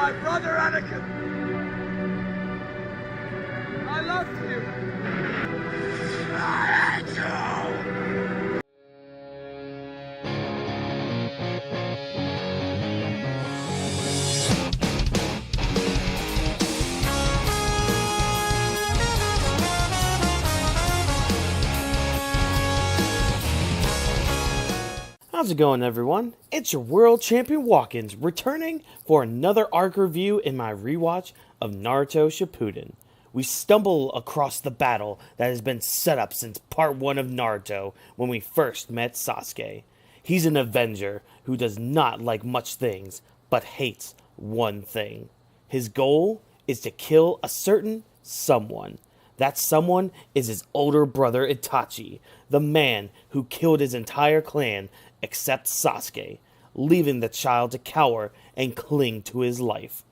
My brother Anakin! I love you! How's it going, everyone? It's your World Champion Walk-ins returning for another arc review in my rewatch of Naruto Shippuden. We stumble across the battle that has been set up since part 1 of Naruto when we first met Sasuke. He's an Avenger who does not like much things, but hates one thing. His goal is to kill a certain someone. That someone is his older brother Itachi, the man who killed his entire clan except Sasuke, leaving the child to cower and cling to his life.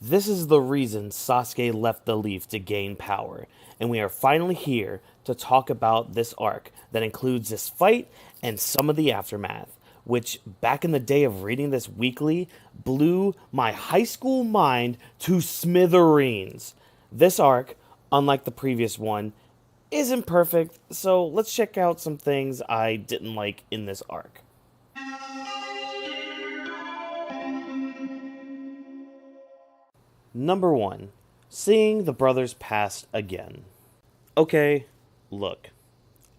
This is the reason Sasuke left the Leaf to gain power, and we are finally here to talk about this arc that includes this fight and some of the aftermath, which back in the day of reading this weekly blew my high school mind to smithereens. This arc, unlike the previous one, isn't perfect, so let's check out some things I didn't like in this arc. Number 1. Seeing the brothers past again. Okay, look,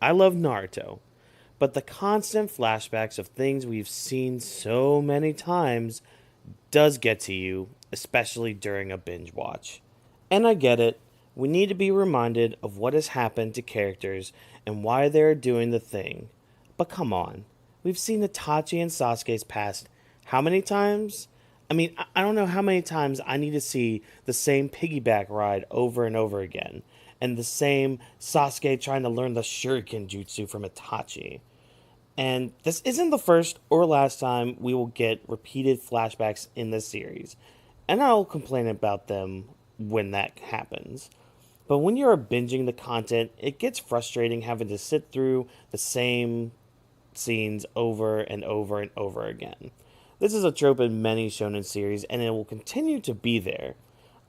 I love Naruto, but the constant flashbacks of things we've seen so many times does get to you, especially during a binge watch. And I get it. We need to be reminded of what has happened to characters and why they're doing the thing. But come on, we've seen Itachi and Sasuke's past how many times? I mean, I don't know how many times I need to see the same piggyback ride over and over again, and the same Sasuke trying to learn the shuriken jutsu from Itachi. And this isn't the first or last time we will get repeated flashbacks in this series, and I'll complain about them when that happens. But when you're binging the content, it gets frustrating having to sit through the same scenes over and over and over again. This is a trope in many shonen series, and it will continue to be there.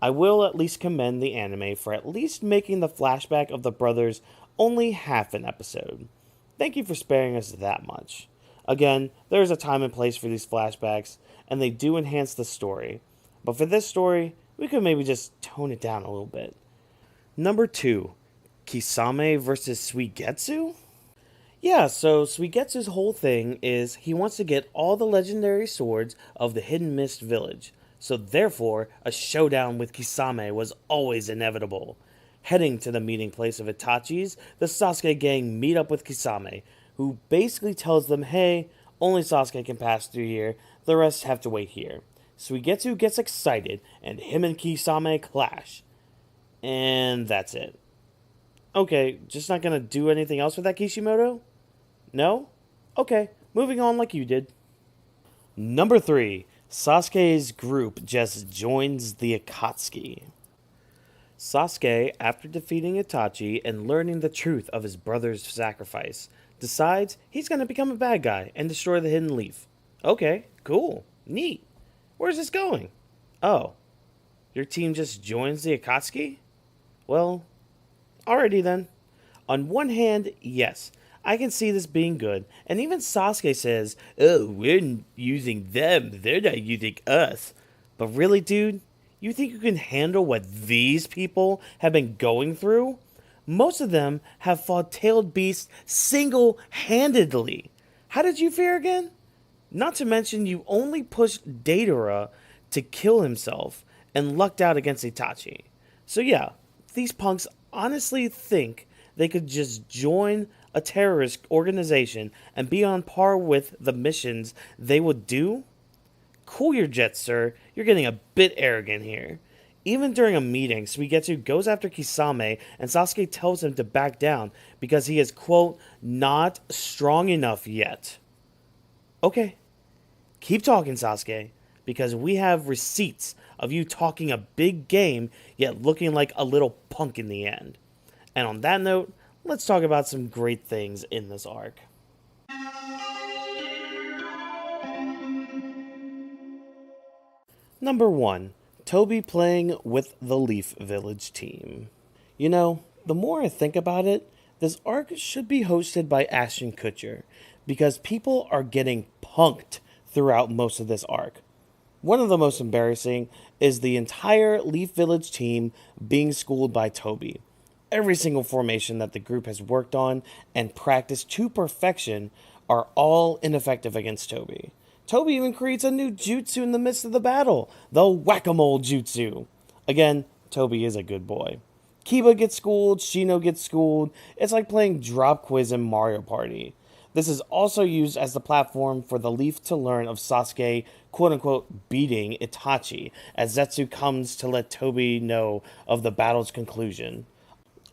I will at least commend the anime for at least making the flashback of the brothers only half an episode. Thank you for sparing us that much. Again, there is a time and place for these flashbacks, and they do enhance the story. But for this story, we could maybe just tone it down a little bit. Number 2, Kisame versus Suigetsu? Yeah, so Suigetsu's whole thing is he wants to get all the legendary swords of the Hidden Mist village, so therefore a showdown with Kisame was always inevitable. Heading to the meeting place of Itachi's, the Sasuke gang meet up with Kisame, who basically tells them, hey, only Sasuke can pass through here, the rest have to wait here. Suigetsu gets excited, and him and Kisame clash. And that's it. Okay, just not gonna do anything else with that Kishimoto? No? Okay, moving on like you did. Number 3. Sasuke's group just joins the Akatsuki. Sasuke, after defeating Itachi and learning the truth of his brother's sacrifice, decides he's gonna become a bad guy and destroy the Hidden Leaf. Okay, cool, neat. Where's this going? Oh, your team just joins the Akatsuki? Well, alrighty then. On one hand, yes, I can see this being good, and even Sasuke says, oh, we're using them, they're not using us. But really, dude, you think you can handle what these people have been going through? Most of them have fought tailed beasts single-handedly. How did you fare again? Not to mention you only pushed Deidara to kill himself and lucked out against Itachi. So yeah, these punks honestly think they could just join a terrorist organization and be on par with the missions they would do? Cool your jets, sir. You're getting a bit arrogant here. Even during a meeting, Suigetsu goes after Kisame and Sasuke tells him to back down because he is, quote, not strong enough yet. Okay, keep talking, Sasuke, because we have receipts of you talking a big game, yet looking like a little punk in the end. And on that note, let's talk about some great things in this arc. Number 1. Toby playing with the Leaf Village team. You know, the more I think about it, this arc should be hosted by Ashton Kutcher, because people are getting punked throughout most of this arc. One of the most embarrassing is the entire Leaf Village team being schooled by Toby. Every single formation that the group has worked on and practiced to perfection are all ineffective against Toby. Toby even creates a new jutsu in the midst of the battle, the whack-a-mole jutsu. Again, Toby is a good boy. Kiba gets schooled, Shino gets schooled. It's like playing drop quiz in Mario Party. This is also used as the platform for the Leaf to learn of Sasuke, quote-unquote, beating Itachi, as Zetsu comes to let Toby know of the battle's conclusion.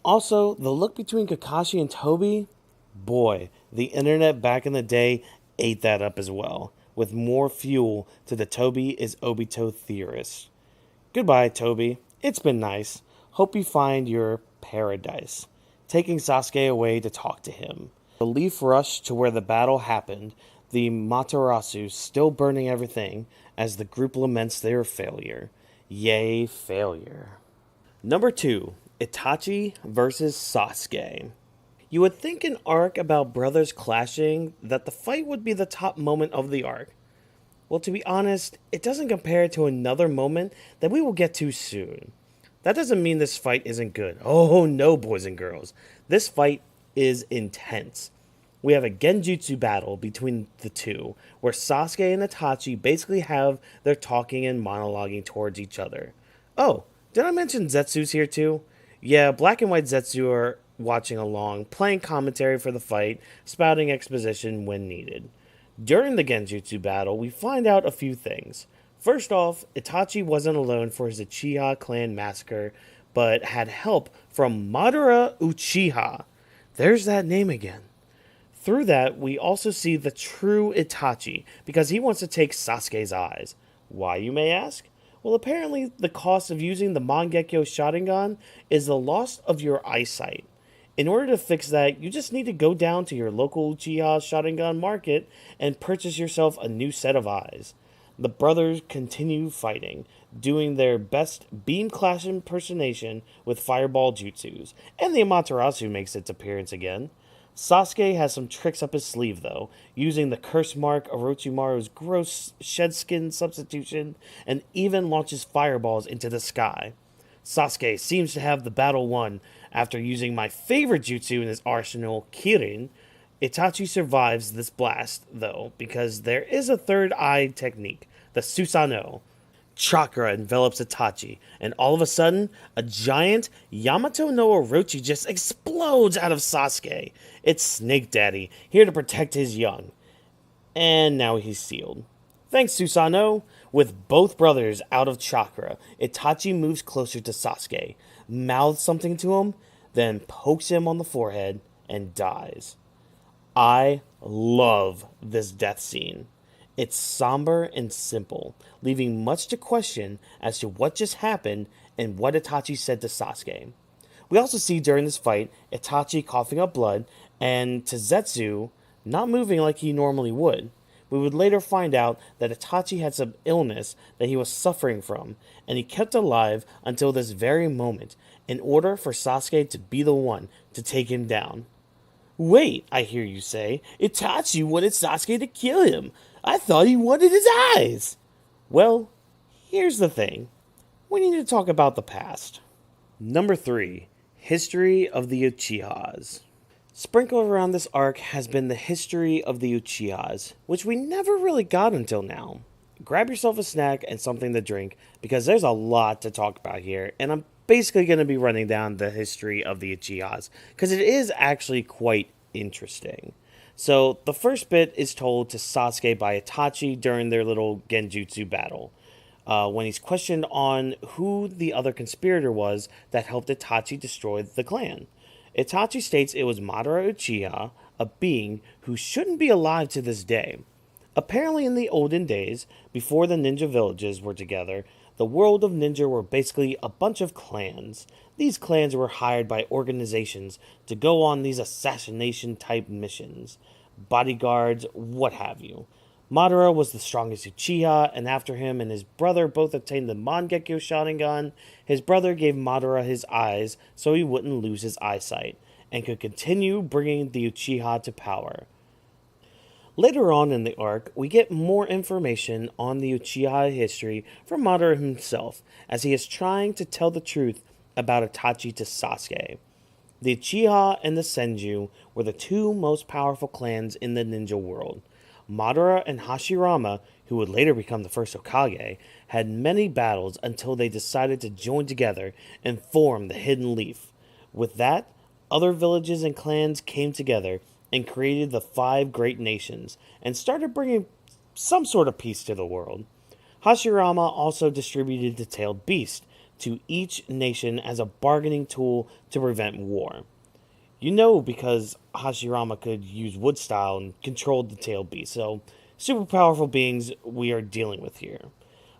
Also, the look between Kakashi and Toby, boy, the internet back in the day ate that up as well, with more fuel to the Toby is Obito theorists. Goodbye, Toby. It's been nice. Hope you find your paradise. Taking Sasuke away to talk to him. The Leaf rush to where the battle happened, the Matarasu still burning everything as the group laments their failure. Yay, failure. Number 2. Itachi versus Sasuke. You would think an arc about brothers clashing that the fight would be the top moment of the arc. Well, to be honest, it doesn't compare to another moment that we will get to soon. That doesn't mean this fight isn't good. Oh no, boys and girls. This fight is intense. We have a genjutsu battle between the two, where Sasuke and Itachi basically have their talking and monologuing towards each other. Oh, did I mention Zetsu's here too? Yeah, black and white Zetsu are watching along, playing commentary for the fight, spouting exposition when needed. During the genjutsu battle, we find out a few things. First off, Itachi wasn't alone for his Uchiha clan massacre, but had help from Madara Uchiha. There's that name again. Through that, we also see the true Itachi, because he wants to take Sasuke's eyes. Why, you may ask? Well, apparently the cost of using the Mangekyo Sharingan is the loss of your eyesight. In order to fix that, you just need to go down to your local Uchiha Sharingan market and purchase yourself a new set of eyes. The brothers continue fighting, doing their best beam clash impersonation with fireball jutsus, and the Amaterasu makes its appearance again. Sasuke has some tricks up his sleeve, though, using the curse mark, Orochimaru's gross shed skin substitution, and even launches fireballs into the sky. Sasuke seems to have the battle won after using my favorite jutsu in his arsenal, Kirin. Itachi survives this blast, though, because there is a third eye technique, the Susanoo. Chakra envelops Itachi, and all of a sudden, a giant Yamato no Orochi just explodes out of Sasuke. It's Snake Daddy, here to protect his young. And now he's sealed. Thanks, Susanoo. With both brothers out of chakra, Itachi moves closer to Sasuke, mouths something to him, then pokes him on the forehead, and dies. I love this death scene. It's somber and simple, leaving much to question as to what just happened and what Itachi said to Sasuke. We also see during this fight Itachi coughing up blood and Zetsu not moving like he normally would. We would later find out that Itachi had some illness that he was suffering from, and he kept alive until this very moment in order for Sasuke to be the one to take him down. Wait, I hear you say, Itachi wanted Sasuke to kill him. I thought he wanted his eyes. Well, here's the thing. We need to talk about the past. Number 3. History of the Uchihas. Sprinkled around this arc has been the history of the Uchihas, which we never really got until now. Grab yourself a snack and something to drink, because there's a lot to talk about here, and I'm basically going to be running down the history of the Uchihas, because it is actually quite interesting. So, the first bit is told to Sasuke by Itachi during their little genjutsu battle, when he's questioned on who the other conspirator was that helped Itachi destroy the clan. Itachi states it was Madara Uchiha, a being who shouldn't be alive to this day. Apparently in the olden days, before the ninja villages were together, the world of ninja were basically a bunch of clans. These clans were hired by organizations to go on these assassination type missions. Bodyguards, what have you. Madara was the strongest Uchiha, and after him and his brother both obtained the Mangekyo Sharingan, his brother gave Madara his eyes so he wouldn't lose his eyesight, and could continue bringing the Uchiha to power. Later on in the arc, we get more information on the Uchiha history from Madara himself, as he is trying to tell the truth about Itachi to Sasuke. The Uchiha and the Senju were the two most powerful clans in the ninja world. Madara and Hashirama, who would later become the first Hokage, had many battles until they decided to join together and form the Hidden Leaf. With that, other villages and clans came together and created the 5 great nations and started bringing some sort of peace to the world. Hashirama also distributed the tailed beast to each nation as a bargaining tool to prevent war. You know, because Hashirama could use wood style and controlled the tailed beast, so super powerful beings we are dealing with here.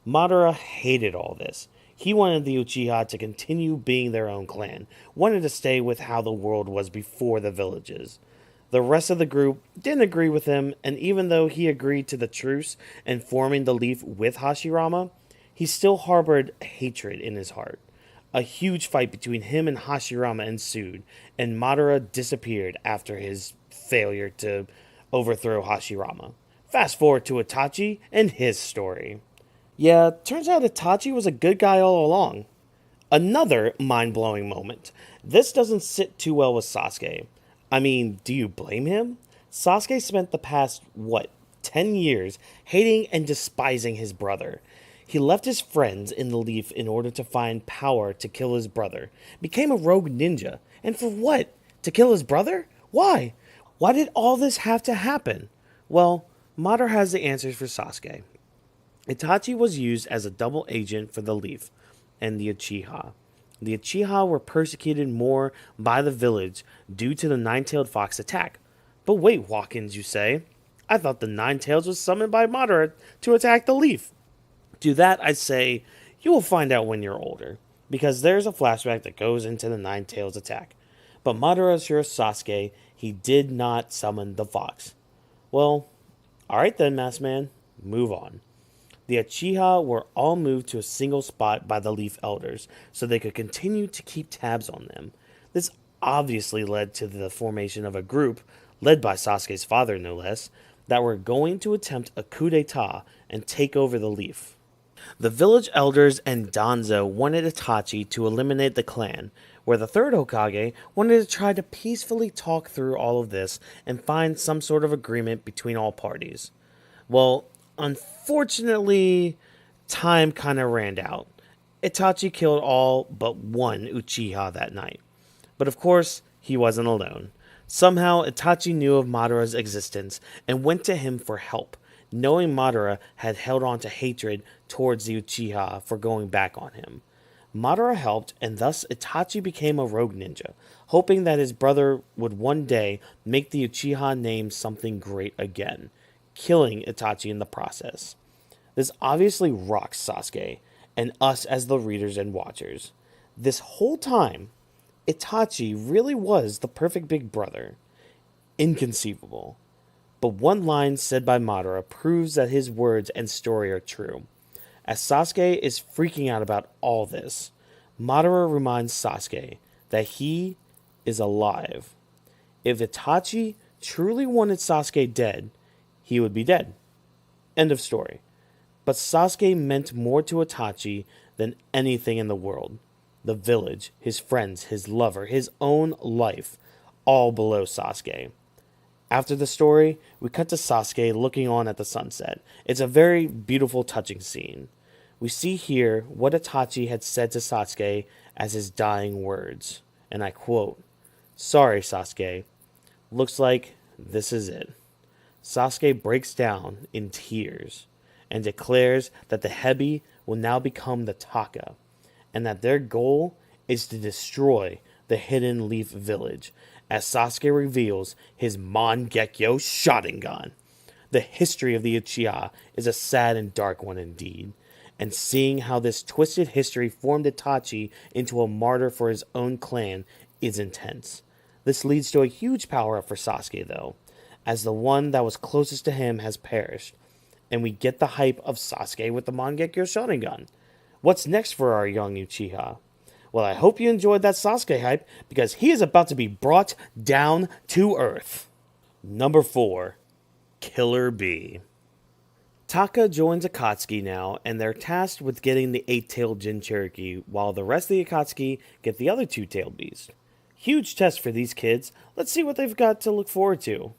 Madara hated all this. He wanted the Uchiha to continue being their own clan, wanted to stay with how the world was before the villages. The rest of the group didn't agree with him, and even though he agreed to the truce and forming the leaf with Hashirama, he still harbored hatred in his heart. A huge fight between him and Hashirama ensued, and Madara disappeared after his failure to overthrow Hashirama. Fast forward to Itachi and his story. Yeah, turns out Itachi was a good guy all along. Another mind-blowing moment. This doesn't sit too well with Sasuke. I mean, do you blame him? Sasuke spent the past, 10 years hating and despising his brother. He left his friends in the Leaf in order to find power to kill his brother, became a rogue ninja, and for what? To kill his brother? Why? Why did all this have to happen? Well, Madara has the answers for Sasuke. Itachi was used as a double agent for the Leaf and the Uchiha. The Uchiha were persecuted more by the village due to the nine-tailed fox attack. But wait, Watkins, you say? I thought the Nine-Tails was summoned by Madara to attack the Leaf. To that, I say, you will find out when you're older, because there's a flashback that goes into the Nine-Tails attack. But Madara assures Sasuke he did not summon the fox. Well, alright then, Masked Man, move on. The Uchiha were all moved to a single spot by the Leaf Elders, so they could continue to keep tabs on them. This obviously led to the formation of a group, led by Sasuke's father no less, that were going to attempt a coup d'etat and take over the Leaf. The village elders and Danzo wanted Itachi to eliminate the clan, where the third Hokage wanted to try to peacefully talk through all of this and find some sort of agreement between all parties. Well, unfortunately, time kind of ran out. Itachi killed all but one Uchiha that night. But of course, he wasn't alone. Somehow, Itachi knew of Madara's existence and went to him for help, knowing Madara had held on to hatred towards the Uchiha for going back on him. Madara helped, and thus Itachi became a rogue ninja, hoping that his brother would one day make the Uchiha name something great again, killing Itachi in the process. This obviously rocks Sasuke, and us as the readers and watchers. This whole time, Itachi really was the perfect big brother. Inconceivable. But one line said by Madara proves that his words and story are true. As Sasuke is freaking out about all this, Madara reminds Sasuke that he is alive. If Itachi truly wanted Sasuke dead, he would be dead. End of story. But Sasuke meant more to Itachi than anything in the world. The village, his friends, his lover, his own life, all below Sasuke. After the story, we cut to Sasuke looking on at the sunset. It's a very beautiful, touching scene. We see here what Itachi had said to Sasuke as his dying words. And I quote, "Sorry, Sasuke. Looks like this is it." Sasuke breaks down in tears and declares that the Hebi will now become the Taka, and that their goal is to destroy the Hidden Leaf Village, as Sasuke reveals his Mangekyo Sharingan. The history of the Uchiha is a sad and dark one indeed, and seeing how this twisted history formed Itachi into a martyr for his own clan is intense. This leads to a huge power-up for Sasuke though, as the one that was closest to him has perished. and we get the hype of Sasuke with the Mangekyo Sharingan. What's next for our young Uchiha? Well, I hope you enjoyed that Sasuke hype, because he is about to be brought down to earth. Number 4. Killer Bee. Taka joins Akatsuki now, and they're tasked with getting the 8-tailed Jinchuriki, while the rest of the Akatsuki get the other 2-tailed beast. Huge test for these kids. Let's see what they've got to look forward to.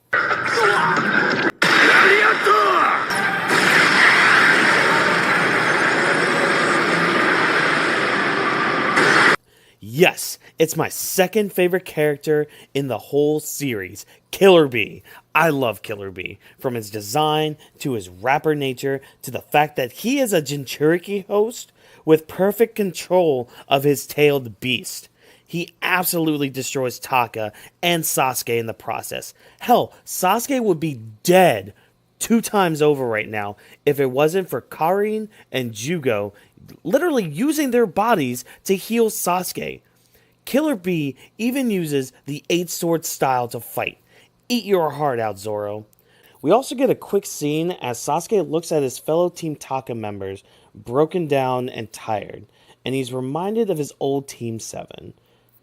Yes, it's my second favorite character in the whole series, Killer Bee. I love Killer Bee, from his design to his rapper nature to the fact that he is a Jinchuriki host with perfect control of his tailed beast. He absolutely destroys Taka and Sasuke in the process. Hell, Sasuke would be dead 2 times over right now if it wasn't for Karin and Jugo literally using their bodies to heal Sasuke. Killer Bee even uses the 8-sword style to fight. Eat your heart out, Zoro. We also get a quick scene as Sasuke looks at his fellow Team Taka members, broken down and tired, and he's reminded of his old Team 7.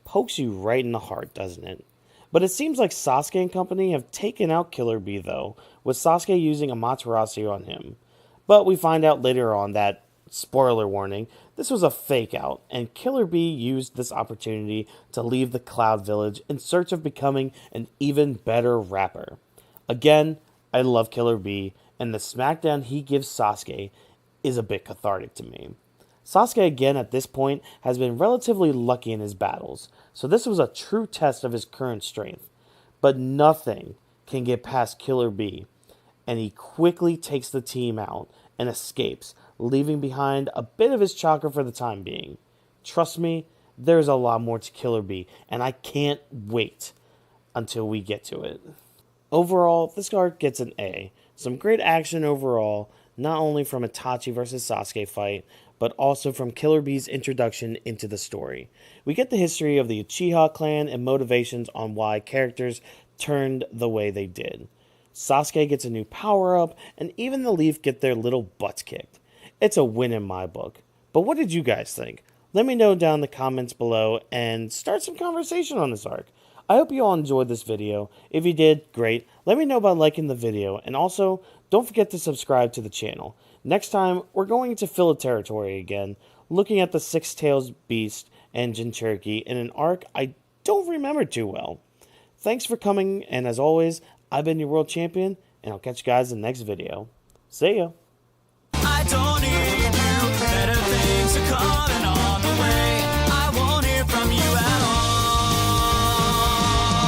Pokes you right in the heart, doesn't it? But it seems like Sasuke and company have taken out Killer Bee though, with Sasuke using Amaterasu on him. But we find out later on that, spoiler warning, this was a fake out, and Killer Bee used this opportunity to leave the Cloud Village in search of becoming an even better rapper. Again, I love Killer Bee, and the smackdown he gives Sasuke is a bit cathartic to me. Sasuke again at this point has been relatively lucky in his battles, so this was a true test of his current strength. But nothing can get past Killer Bee, and he quickly takes the team out and escapes, leaving behind a bit of his chakra for the time being. Trust me, there's a lot more to Killer Bee, and I can't wait until we get to it. Overall, this arc gets an A. Some great action overall, not only from Itachi versus Sasuke fight, but also from Killer Bee's introduction into the story. We get the history of the Uchiha clan and motivations on why characters turned the way they did. Sasuke gets a new power-up, and even the Leaf get their little butts kicked. It's a win in my book. But what did you guys think? Let me know down in the comments below and start some conversation on this arc. I hope you all enjoyed this video. If you did, great. Let me know by liking the video, and also, don't forget to subscribe to the channel. Next time, we're going to Filler Territory again, looking at the 6-tailed beast and Jinchuriki in an arc I don't remember too well. Thanks for coming, and as always, I've been your world champion, and I'll catch you guys in the next video. See ya!